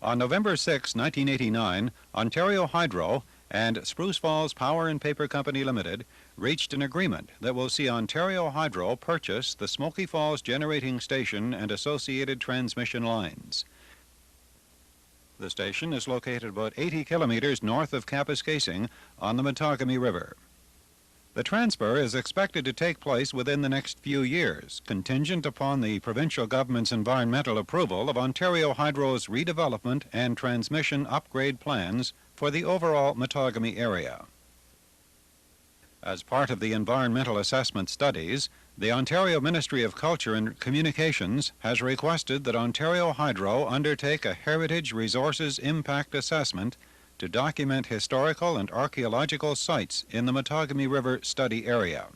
On November 6, 1989, Ontario Hydro and Spruce Falls Power and Paper Company Limited reached an agreement that will see Ontario Hydro purchase the Smoky Falls Generating Station and associated transmission lines. The station is located about 80 kilometers north of Kapuskasing on the Matagami River. The transfer is expected to take place within the next few years, contingent upon the provincial government's environmental approval of Ontario Hydro's redevelopment and transmission upgrade plans for the overall Matagami area. As part of the environmental assessment studies, the Ontario Ministry of Culture and Communications has requested that Ontario Hydro undertake a Heritage Resources Impact Assessment to document historical and archaeological sites in the Matagami River study area.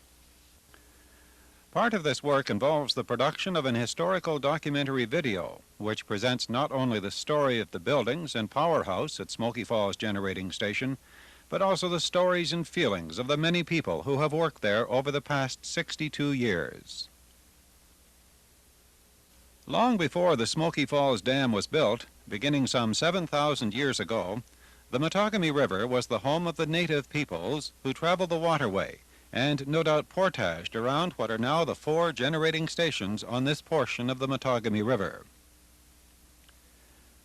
Part of this work involves the production of an historical documentary video, which presents not only the story of the buildings and powerhouse at Smoky Falls Generating Station, but also the stories and feelings of the many people who have worked there over the past 62 years. Long before the Smoky Falls Dam was built, beginning some 7,000 years ago, the Matagami River was the home of the native peoples who traveled the waterway and no doubt portaged around what are now the 4 generating stations on this portion of the Matagami River.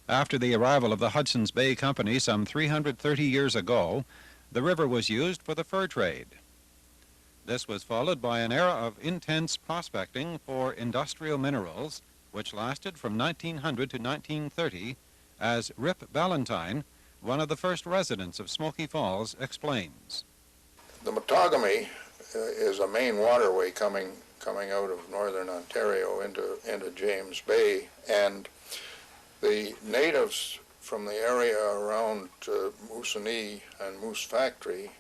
After the arrival of the Hudson's Bay Company some 330 years ago, the river was used for the fur trade. This was followed by an era of intense prospecting for industrial minerals, which lasted from 1900 to 1930, as Rip Ballantyne, one of the first residents of Smoky Falls, explains. The Matagami is a main waterway coming out of northern Ontario into James Bay, and the natives from the area around Moosonee and Moose Factory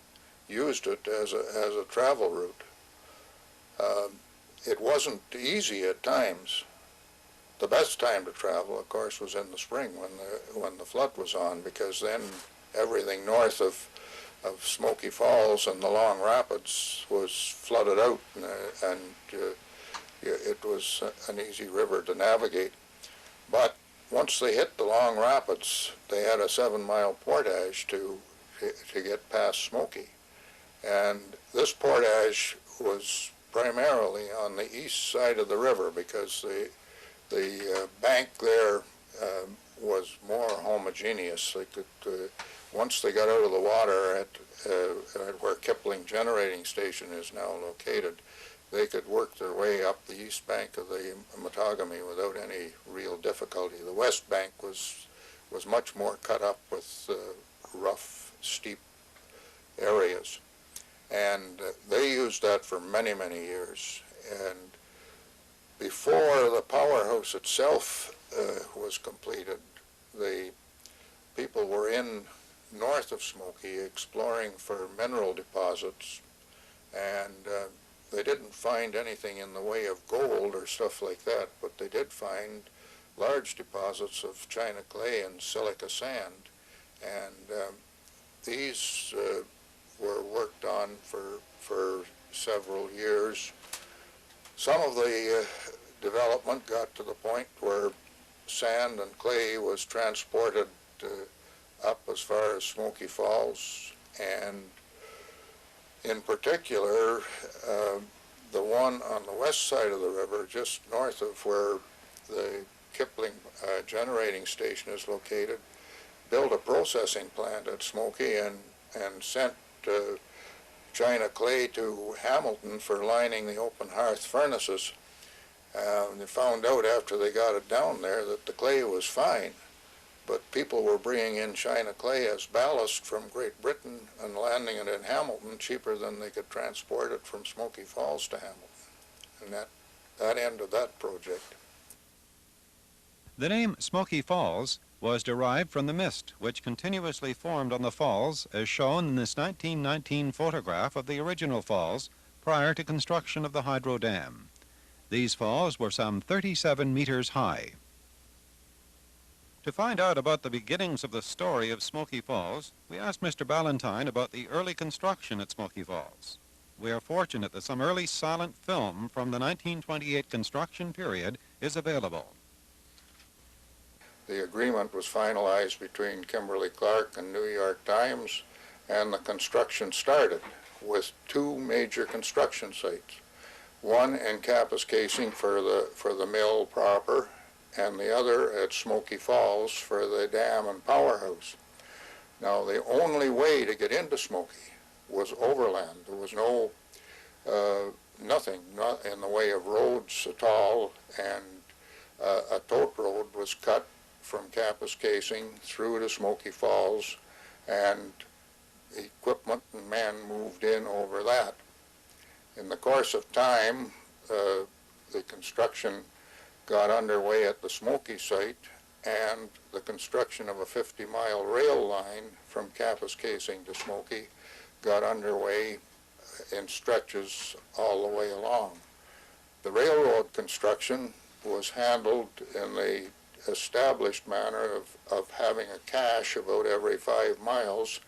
used it as a travel route. It wasn't easy at times. The best time to travel, of course, was in the spring when the flood was on, because then everything north of Smoky Falls and the Long Rapids was flooded out, and it was an easy river to navigate. But once they hit the Long Rapids, they had a 7-mile portage to get past Smoky. And this portage was primarily on the east side of the river, because the bank there was more homogeneous. They could, once they got out of the water at where Kipling Generating Station is now located, they could work their way up the east bank of the Matagami without any real difficulty. The west bank was much more cut up with rough, steep areas. And they used that for many, many years. And before the powerhouse itself was completed, the people were in north of Smoky exploring for mineral deposits, and they didn't find anything in the way of gold or stuff like that, but they did find large deposits of china clay and silica sand, and these were worked on for several years. Some of the development got to the point where sand and clay was transported up as far as Smoky Falls, and in particular, the one on the west side of the river, just north of where the Kipling Generating Station is located, built a processing plant at Smoky and sent china clay to Hamilton for lining the open hearth furnaces. They found out after they got it down there that the clay was fine, but people were bringing in china clay as ballast from Great Britain and landing it in Hamilton cheaper than they could transport it from Smoky Falls to Hamilton. And that ended that project. The name Smoky Falls was derived from the mist which continuously formed on the falls, as shown in this 1919 photograph of the original falls prior to construction of the hydro dam. These falls were some 37 meters high. To find out about the beginnings of the story of Smoky Falls, we asked Mr. Ballantyne about the early construction at Smoky Falls. We are fortunate that some early silent film from the 1928 construction period is available. the agreement was finalized between Kimberly-Clark and New York Times, and the construction started with two major construction sites. One in Kapuskasing for the mill proper, and the other at Smoky Falls for the dam and powerhouse. Now, the only way to get into Smoky was overland. There was nothing, not in the way of roads at all, and a tote road was cut from Kapuskasing through to Smoky Falls, and equipment and men moved in over that. In the course of time, the construction got underway at the Smoky site, and the construction of a 50-mile rail line from Kapuskasing to Smoky got underway in stretches all the way along. The railroad construction was handled in the established manner of having a cache about every 5 miles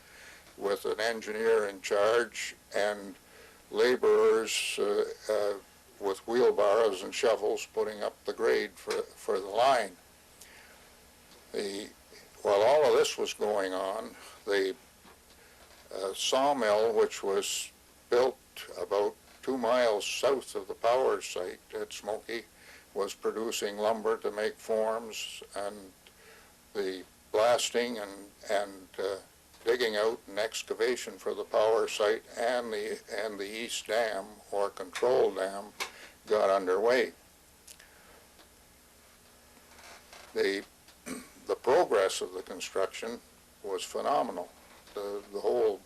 with an engineer in charge and laborers with wheelbarrows and shovels putting up the grade for the line. While all of this was going on, the sawmill, which was built about 2 miles south of the power site at Smoky, was producing lumber to make forms, and the blasting and digging out and excavation for the power site and the East Dam or control dam got underway. The progress of the construction was phenomenal. The whole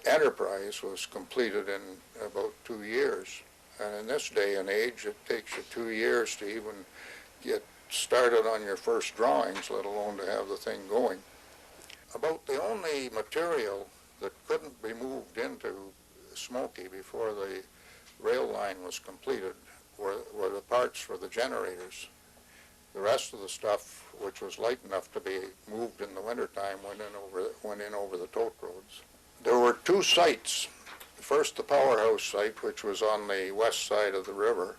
enterprise was completed in about 2 years. And in this day and age, it takes you 2 years to even get started on your first drawings, let alone to have the thing going. About the only material that couldn't be moved into Smoky before the rail line was completed were the parts for the generators. The rest of the stuff, which was light enough to be moved in the wintertime, went in over the tote roads. There were two sites. First, the powerhouse site, which was on the west side of the river,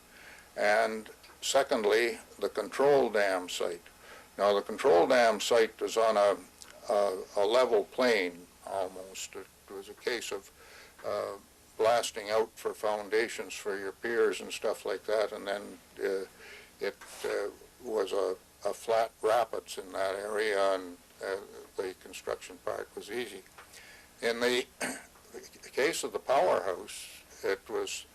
and secondly, the control dam site. Now, the control dam site was on a level plain, almost. It was a case of blasting out for foundations for your piers and stuff like that, and then it was a flat rapids in that area, and the construction part was easy. In the case of the powerhouse, it was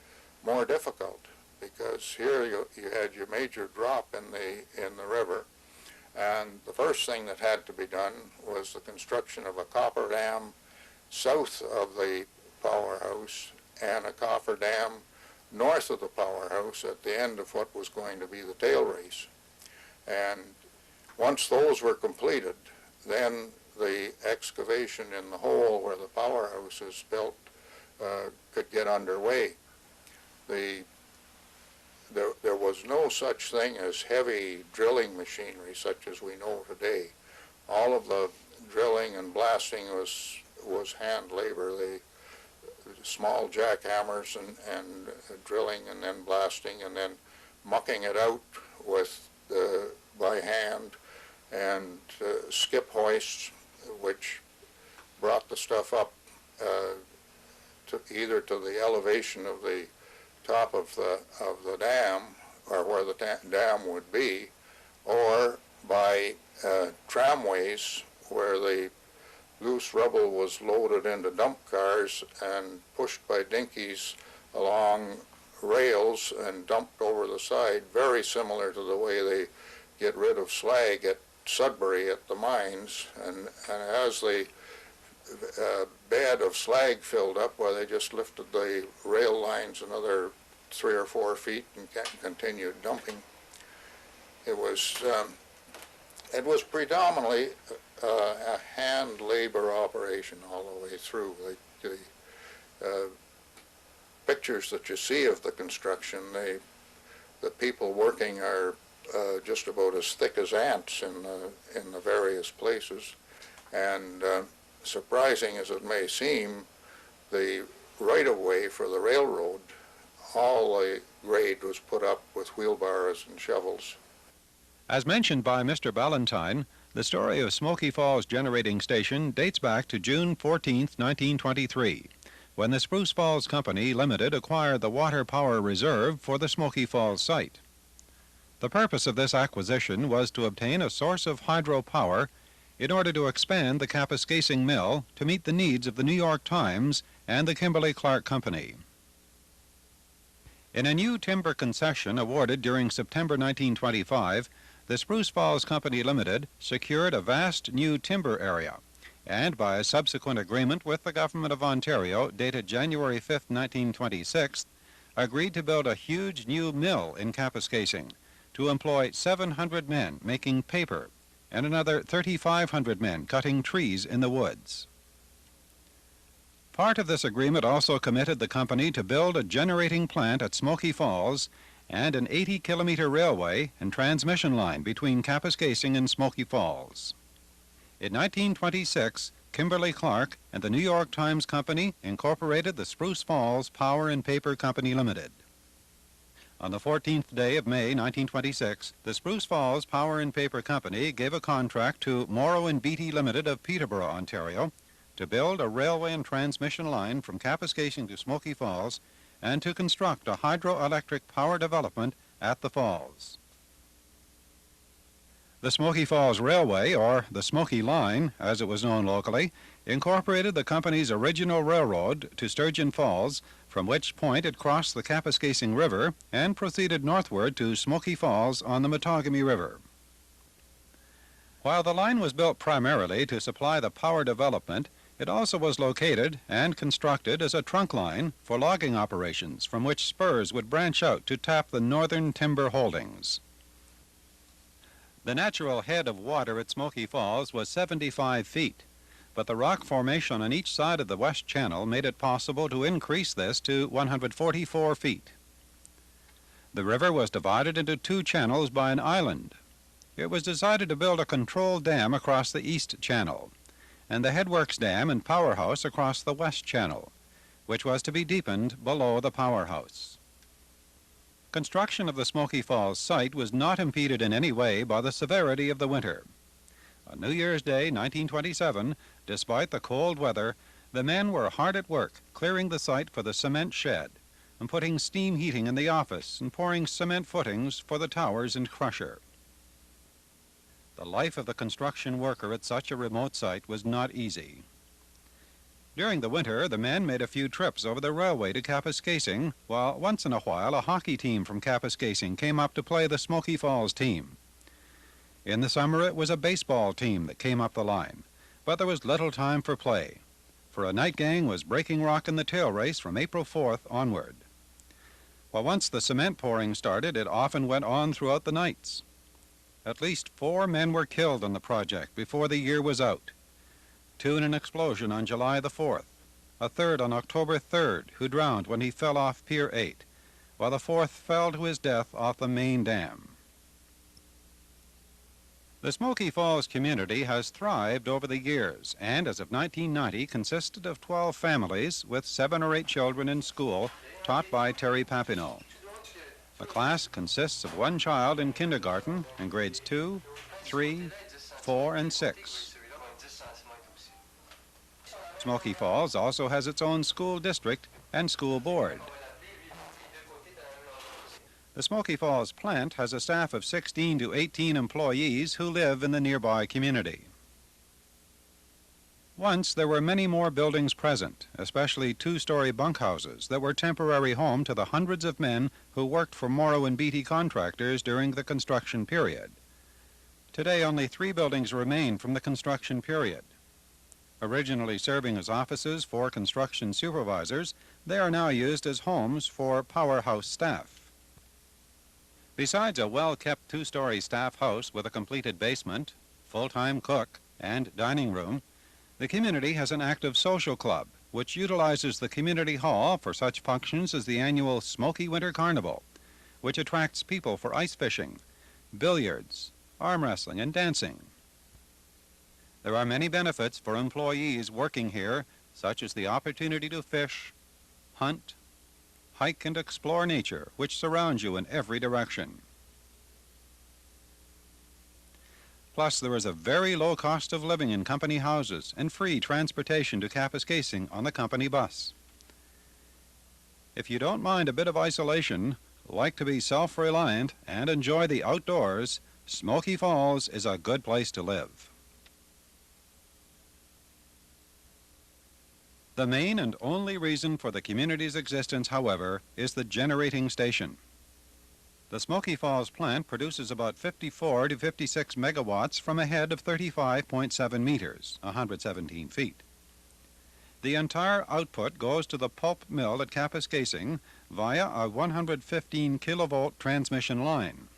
more difficult because here you had your major drop in the river, and the first thing that had to be done was the construction of a copper dam south of the powerhouse and a copper dam north of the powerhouse at the end of what was going to be the tail race. And once those were completed, then the excavation in the hole where the powerhouse is built could get underway. There was no such thing as heavy drilling machinery such as we know today. All of the drilling and blasting was hand labor. The small jackhammers and drilling and then blasting and then mucking it out with by hand, and skip hoists, which brought the stuff up either to the elevation of the top of the dam, or where the dam would be, or by tramways where the loose rubble was loaded into dump cars and pushed by dinkies along rails and dumped over the side, very similar to the way they get rid of slag at Sudbury at the mines. And as the bed of slag filled up, well, they just lifted the rail lines another 3 or 4 feet and continued dumping. It was predominantly a hand labor operation all the way through. The pictures that you see of the construction, the people working are just about as thick as ants in the various places, and surprising as it may seem, the right-of-way for the railroad, all the grade was put up with wheelbarrows and shovels. As mentioned by Mr. Ballantyne, the story of Smoky Falls Generating Station dates back to June 14, 1923, when the Spruce Falls Company Limited acquired the water power reserve for the Smoky Falls site. The purpose of this acquisition was to obtain a source of hydropower in order to expand the Kapuskasing mill to meet the needs of the New York Times and the Kimberly-Clark Company. In a new timber concession awarded during September 1925, the Spruce Falls Company Limited secured a vast new timber area, and by a subsequent agreement with the Government of Ontario dated January 5, 1926, agreed to build a huge new mill in Kapuskasing to employ 700 men making paper and another 3,500 men cutting trees in the woods. Part of this agreement also committed the company to build a generating plant at Smoky Falls and an 80-kilometer railway and transmission line between Kapuskasing and Smoky Falls. In 1926, Kimberly-Clark and the New York Times Company incorporated the Spruce Falls Power and Paper Company Limited. On the 14th day of May 1926, the Spruce Falls Power and Paper Company gave a contract to Morrow and Beattie Limited of Peterborough, Ontario, to build a railway and transmission line from Kapuskasing to Smoky Falls and to construct a hydroelectric power development at the falls. The Smoky Falls Railway, or the Smoky Line, as it was known locally, incorporated the company's original railroad to Sturgeon Falls, from which point it crossed the Kapuskasing River and proceeded northward to Smoky Falls on the Mattagami River. While the line was built primarily to supply the power development, it also was located and constructed as a trunk line for logging operations from which spurs would branch out to tap the northern timber holdings. The natural head of water at Smoky Falls was 75 feet, but the rock formation on each side of the west channel made it possible to increase this to 144 feet. The river was divided into two channels by an island. It was decided to build a control dam across the east channel, and the headworks dam and powerhouse across the west channel, which was to be deepened below the powerhouse. Construction of the Smoky Falls site was not impeded in any way by the severity of the winter. On New Year's Day, 1927, despite the cold weather, the men were hard at work clearing the site for the cement shed and putting steam heating in the office and pouring cement footings for the towers and crusher. The life of the construction worker at such a remote site was not easy. During the winter, the men made a few trips over the railway to Kapuskasing, while once in a while a hockey team from Kapuskasing came up to play the Smoky Falls team. In the summer, it was a baseball team that came up the line, but there was little time for play, for a night gang was breaking rock in the tail race from April 4th onward. While once the cement pouring started, it often went on throughout the nights. At least 4 men were killed on the project before the year was out. 2 in an explosion on July the 4th, a third on October 3rd, who drowned when he fell off Pier 8, while the 4th fell to his death off the main dam. The Smoky Falls community has thrived over the years and, as of 1990, consisted of 12 families with 7 or 8 children in school taught by Terry Papineau. The class consists of 1 child in kindergarten in grades 2, 3, 4, and 6. Smoky Falls also has its own school district and school board. The Smoky Falls plant has a staff of 16 to 18 employees who live in the nearby community. Once there were many more buildings present, especially 2-story bunkhouses that were temporary home to the hundreds of men who worked for Morrow and Beattie contractors during the construction period. Today only 3 buildings remain from the construction period. Originally serving as offices for construction supervisors, they are now used as homes for powerhouse staff. Besides a well-kept 2-story staff house with a completed basement, full-time cook, and dining room, the community has an active social club, which utilizes the community hall for such functions as the annual Smoky Winter Carnival, which attracts people for ice fishing, billiards, arm wrestling, and dancing. There are many benefits for employees working here, such as the opportunity to fish, hunt, hike, and explore nature, which surrounds you in every direction. Plus, there is a very low cost of living in company houses and free transportation to Kapuskasing on the company bus. If you don't mind a bit of isolation, like to be self-reliant, and enjoy the outdoors, Smoky Falls is a good place to live. The main and only reason for the community's existence, however, is the generating station. The Smoky Falls plant produces about 54 to 56 megawatts from a head of 35.7 meters, 117 feet. The entire output goes to the pulp mill at Kapuskasing via a 115 kilovolt transmission line.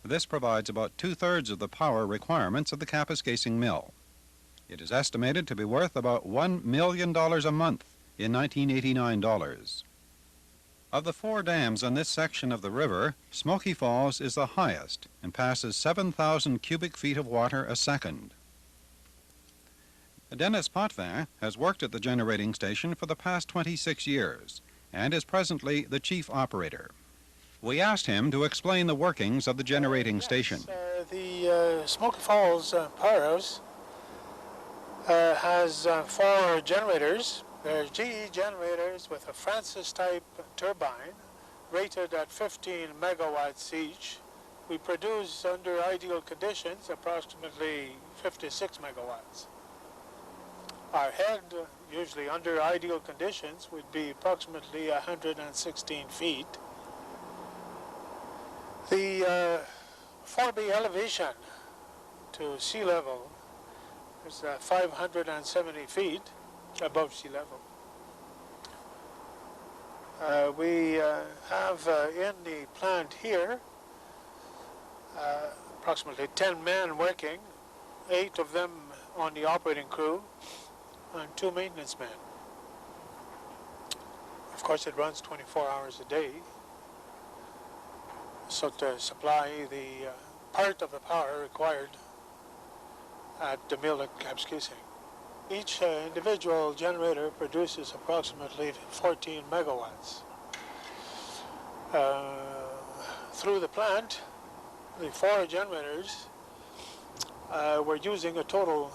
This provides about two-thirds of the power requirements of the Kapuskasing mill. It is estimated to be worth about $1 million a month in 1989 dollars. Of the 4 dams on this section of the river, Smoky Falls is the highest and passes 7,000 cubic feet of water a second. Dennis Potvin has worked at the generating station for the past 26 years and is presently the chief operator. We asked him to explain the workings of the generating station. The Smoky Falls powerhouse has 4 generators. They're GE generators with a Francis-type turbine rated at 15 megawatts each. We produce, under ideal conditions, approximately 56 megawatts. Our head, usually under ideal conditions, would be approximately 116 feet. The 4B elevation to sea level is 570 feet above sea level. We have in the plant here approximately 10 men working, 8 of them on the operating crew, and 2 maintenance men. Of course, it runs 24 hours a day, so to supply the part of the power required at the mill at Kapuskasing. Each individual generator produces approximately 14 megawatts. Through the plant, the 4 generators were using a total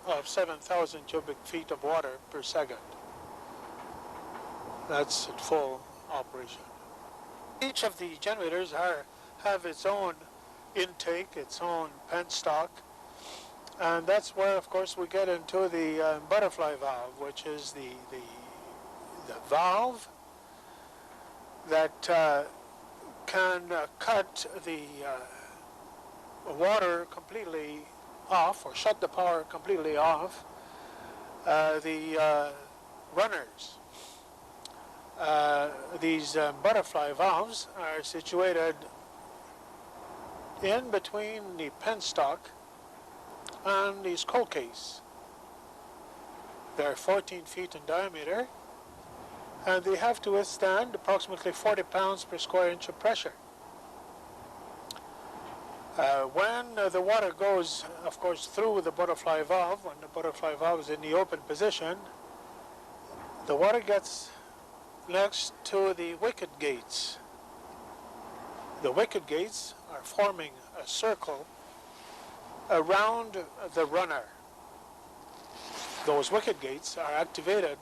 of 7,000 cubic feet of water per second. That's at full operation. Each of the generators have its own intake, its own penstock, and that's where, of course, we get into the butterfly valve, which is the valve that can cut the water completely off, or shut the power completely off, the runners. These butterfly valves are situated in between the penstock and the scroll case. They're 14 feet in diameter, and they have to withstand approximately 40 pounds per square inch of pressure. When the water goes, of course, through the butterfly valve, when the butterfly valve is in the open position, the water gets next to the wicket gates. The wicket gates are forming a circle around the runner. Those wicket gates are activated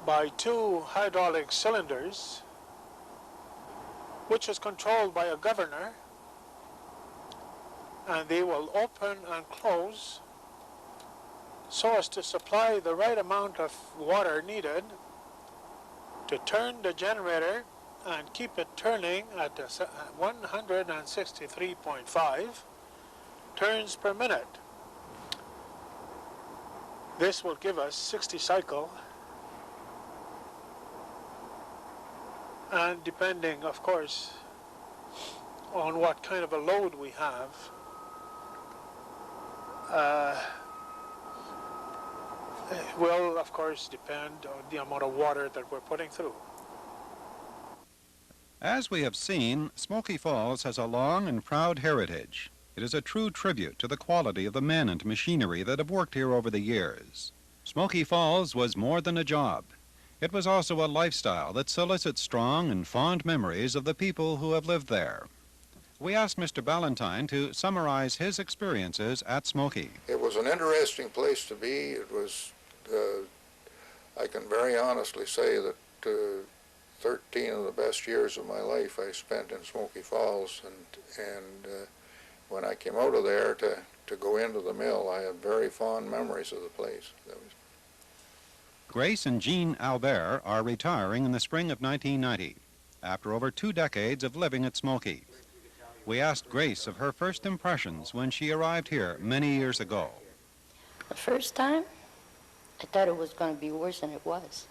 by 2 hydraulic cylinders, which is controlled by a governor, and they will open and close so as to supply the right amount of water needed to turn the generator and keep it turning at 163.5 turns per minute. This will give us 60 cycle, and depending, of course, on what kind of a load we have, will, of course, depend on the amount of water that we're putting through. As we have seen, Smoky Falls has a long and proud heritage. It is a true tribute to the quality of the men and machinery that have worked here over the years. Smoky Falls was more than a job. It was also a lifestyle that solicits strong and fond memories of the people who have lived there. We asked Mr. Ballantyne to summarize his experiences at Smoky. It was an interesting place to be. It was, I can very honestly say that 13 of the best years of my life I spent in Smoky Falls, and when I came out of there to go into the mill, I had very fond memories of the place. Grace and Jean Albert are retiring in the spring of 1990, after over 2 decades of living at Smoky. We asked Grace of her first impressions when she arrived here many years ago. The first time, I thought it was going to be worse than it was.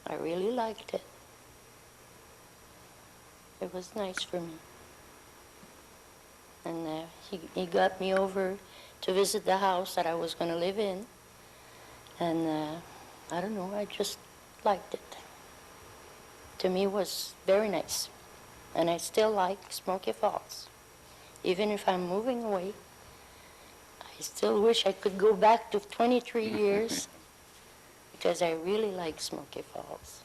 I really liked it. It was nice for me. And he got me over to visit the house that I was going to live in. And I don't know, I just liked it. To me, it was very nice. And I still like Smoky Falls. Even if I'm moving away, I still wish I could go back to 23 years because I really like Smoky Falls.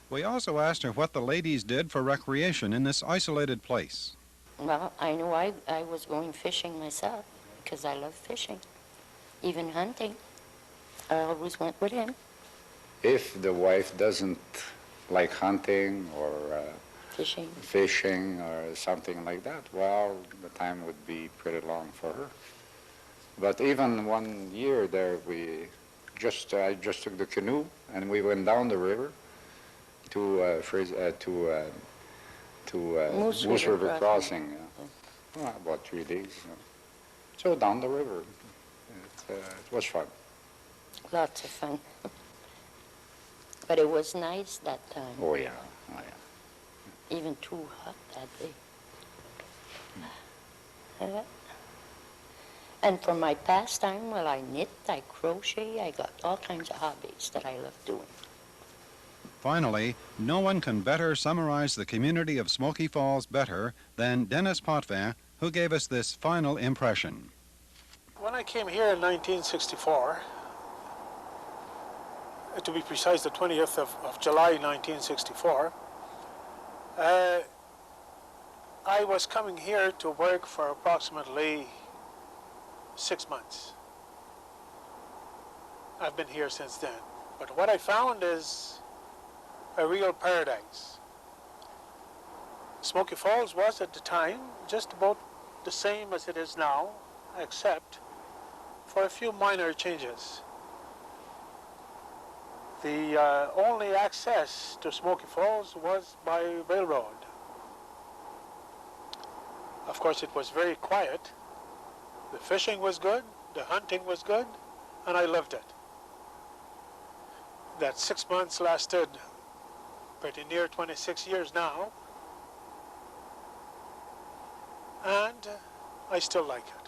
We also asked her what the ladies did for recreation in this isolated place. Well, I knew I was going fishing myself because I love fishing, even hunting. I always went with him. If the wife doesn't like hunting or Fishing or something like that, well, the time would be pretty long for her. But even one year there, I just took the canoe and we went down the river to Moose River Crossing. Well, about 3 days. So down the river, it was fun. Lots of fun. But it was nice that time. Oh yeah, oh yeah. Even too hot that day. And for my pastime, well, I knit, I crochet, I got all kinds of hobbies that I love doing. Finally, no one can better summarize the community of Smoky Falls better than Dennis Potvin, who gave us this final impression. When I came here in 1964, to be precise, the 20th of July 1964, I was coming here to work for approximately 6 months. I've been here since then. But what I found is a real paradise. Smoky Falls was at the time just about the same as it is now, except for a few minor changes. The only access to Smoky Falls was by railroad. Of course, it was very quiet. The fishing was good, the hunting was good, and I loved it. That 6 months lasted pretty near 26 years now, and I still like it.